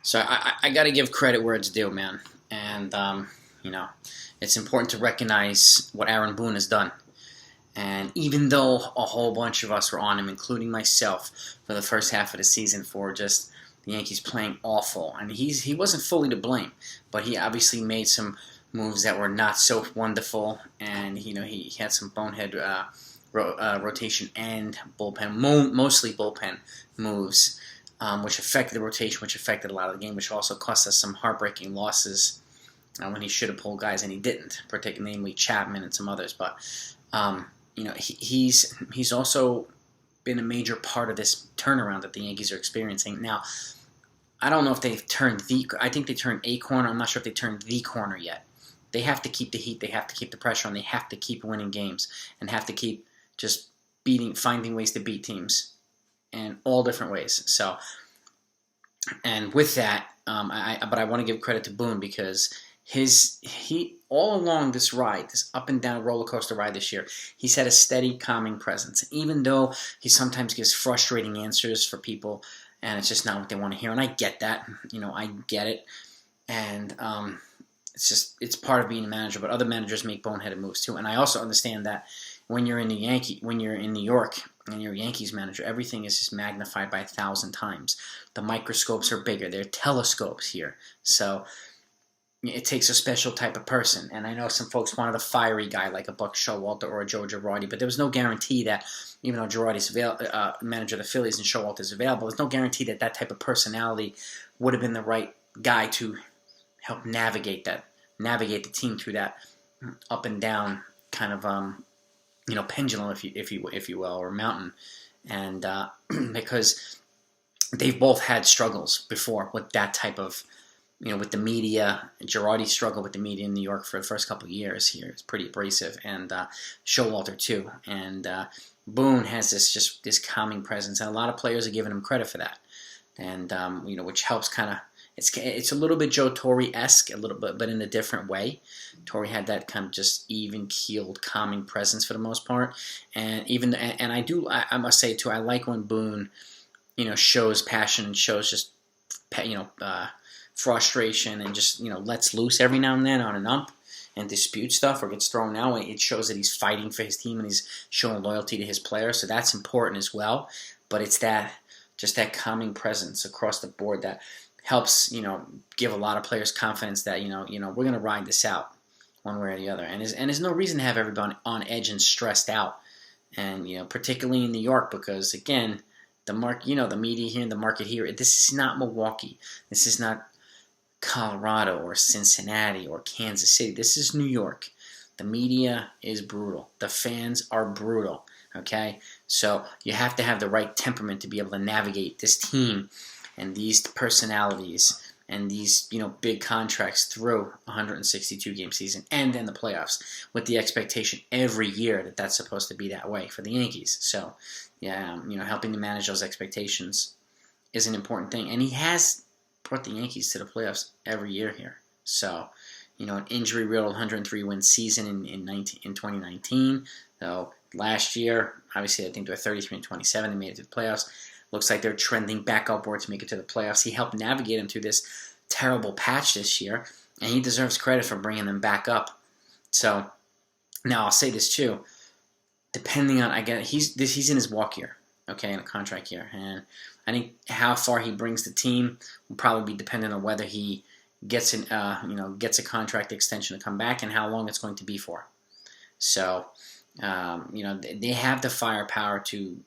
So I got to give credit where it's due, man. And, you know, it's important to recognize what Aaron Boone has done. And even though a whole bunch of us were on him, including myself, for the first half of the season for just the Yankees playing awful, and he wasn't fully to blame, but he obviously made some moves that were not so wonderful, and he had some bonehead rotation and bullpen, mostly bullpen moves, which affected the rotation, which affected a lot of the game, which also cost us some heartbreaking losses when he should have pulled guys and he didn't, particularly namely Chapman and some others. But he's also been a major part of this turnaround that the Yankees are experiencing now. I don't know if they've turned I think they turned a corner. I'm not sure if they turned the corner yet. They have to keep the heat. They have to keep the pressure on. They have to keep winning games and have to keep just finding ways to beat teams in all different ways. So, and with that, but I want to give credit to Boone because he all along this ride, this up and down roller coaster ride this year, he's had a steady, calming presence. Even though he sometimes gives frustrating answers for people, and it's just not what they want to hear, and I get that. I get it, and it's part of being a manager. But other managers make boneheaded moves too, and I also understand that when you're in New York, and you're a Yankees manager, everything is just magnified by 1,000 times. The microscopes are bigger; they're telescopes here, so it takes a special type of person. And I know some folks wanted a fiery guy like a Buck Showalter or a Joe Girardi, but there was no guarantee that, even though Girardi's manager of the Phillies and Showalter's available, there's no guarantee that that type of personality would have been the right guy to help navigate the team through that up and down kind of pendulum, if you will, or mountain. And because they've both had struggles before with that type of, with the media. Girardi struggled with the media in New York for the first couple of years here. It's pretty abrasive. And Showalter, too. And Boone has this calming presence. And a lot of players are giving him credit for that. And, which helps kind of... It's a little bit Joe Torre-esque, a little bit, but in a different way. Torre had that kind of just even-keeled, calming presence for the most part. And I must say, too, I like when Boone, shows passion and shows just, frustration and just lets loose every now and then on an ump and disputes stuff or gets thrown out. It shows that he's fighting for his team and he's showing loyalty to his players, so that's important as well. But it's that calming presence across the board that helps give a lot of players confidence that we're going to ride this out one way or the other. And there's no reason to have everybody on edge and stressed out, and particularly in New York, because again, the media here and the market here, this is not Milwaukee, this is not Colorado or Cincinnati or Kansas City. This is New York. The media is brutal. The fans are brutal. Okay? So you have to have the right temperament to be able to navigate this team and these personalities and these big contracts through a 162-game season and then the playoffs, with the expectation every year that that's supposed to be that way for the Yankees. So, yeah, helping to manage those expectations is an important thing. And he has brought the Yankees to the playoffs every year here. So, an injury-riddled 103-win season in 2019. So last year, obviously, I think they were 33-27. They made it to the playoffs. Looks like they're trending back upward to make it to the playoffs. He helped navigate them through this terrible patch this year, and he deserves credit for bringing them back up. So now I'll say this too. Depending on, he's in his walk year, okay, in a contract year, and I think how far he brings the team will probably be dependent on whether he gets a contract extension to come back and how long it's going to be for. So, they have the firepower to,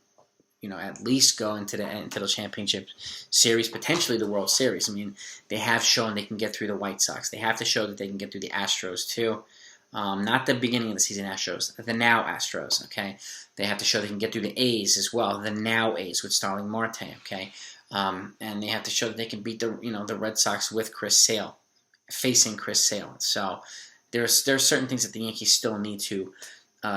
at least go into the championship series, potentially the World Series. I mean, they have shown they can get through the White Sox. They have to show that they can get through the Astros too. Not the beginning of the season Astros, the now Astros, okay? They have to show they can get through the A's as well, the now A's with Starling Marte, okay? And they have to show that they can beat the Red Sox with Chris Sale, facing Chris Sale. So there's certain things that the Yankees still need to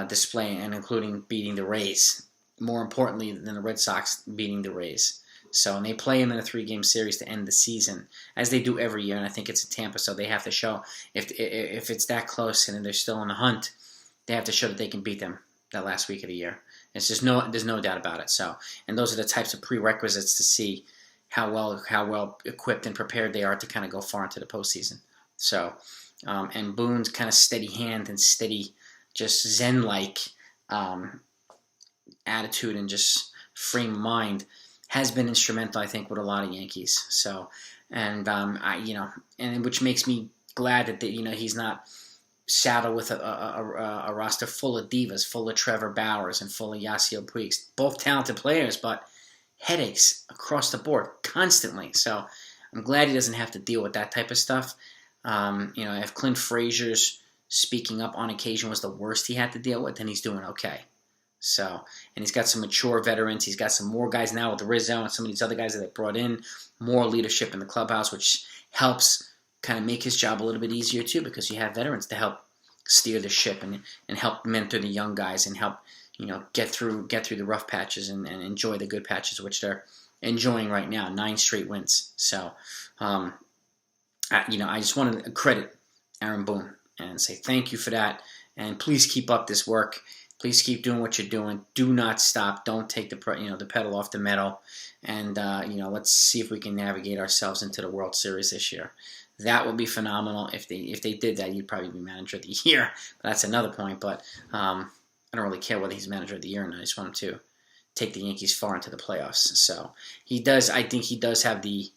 display, and including beating the Rays, more importantly than the Red Sox beating the Rays. So, and they play them in a 3-game series to end the season, as they do every year, and I think it's in Tampa, so they have to show, if it's that close and they're still in the hunt, they have to show that they can beat them that last week of the year. There's no doubt about it. So, and those are the types of prerequisites to see how well equipped and prepared they are to kind of go far into the postseason. So, and Boone's kind of steady hand and steady, just Zen-like attitude and just frame of mind has been instrumental, I think, with a lot of Yankees. So, and and which makes me glad that he's not saddled with a roster full of divas, full of Trevor Bauers and full of Yasiel Puig, both talented players, but headaches across the board constantly. So I'm glad he doesn't have to deal with that type of stuff. If Clint Frazier's speaking up on occasion was the worst he had to deal with, then he's doing okay. So, and he's got some mature veterans. He's got some more guys now with Rizzo and some of these other guys that they brought in, more leadership in the clubhouse, which helps kind of make his job a little bit easier too, because you have veterans to help steer the ship and help mentor the young guys and help get through the rough patches and enjoy the good patches, which they're enjoying right now. 9 straight wins. So, I just want to credit Aaron Boone and say thank you for that, and please keep up this work. Please keep doing what you're doing. Do not stop. Don't take the pedal off the metal. And let's see if we can navigate ourselves into the World Series this year. That would be phenomenal. If they did that, you'd probably be manager of the year. But that's another point. But I don't really care whether he's manager of the year or not. I just want him to take the Yankees far into the playoffs. So he does. I think he does have the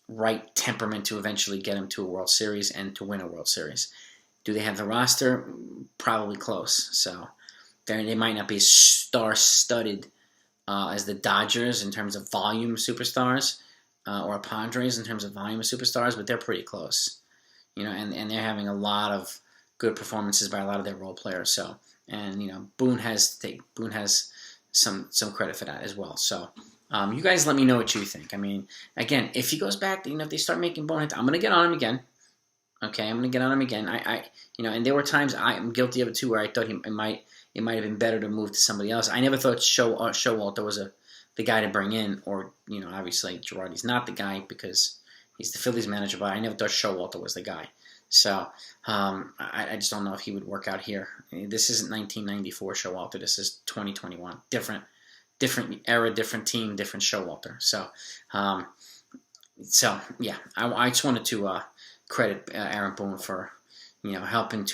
right temperament to eventually get him to a World Series and to win a World Series. Do they have the roster? Probably close. So they might not be as star-studded as the Dodgers in terms of volume superstars, or Padres in terms of volume of superstars, but they're pretty close. And they're having a lot of good performances by a lot of their role players. So, and Boone has some credit for that as well. So, you guys let me know what you think. I mean, again, if he goes back, if they start making boneheads, I'm going to get on him again. Okay, I'm going to get on him again. And there were times I'm guilty of it too, where I thought it might have been better to move to somebody else. I never thought Showalter was the guy to bring in, or obviously Girardi's not the guy because he's the Phillies manager, but I never thought Showalter was the guy. So I just don't know if he would work out here. This isn't 1994 Showalter. This is 2021. Different era, different team, different Showalter. So yeah, I just wanted to credit Aaron Boone for helping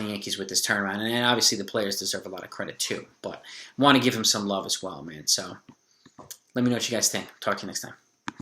the Yankees with this turnaround. And obviously the players deserve a lot of credit too. But want to give him some love as well, man. So let me know what you guys think. Talk to you next time.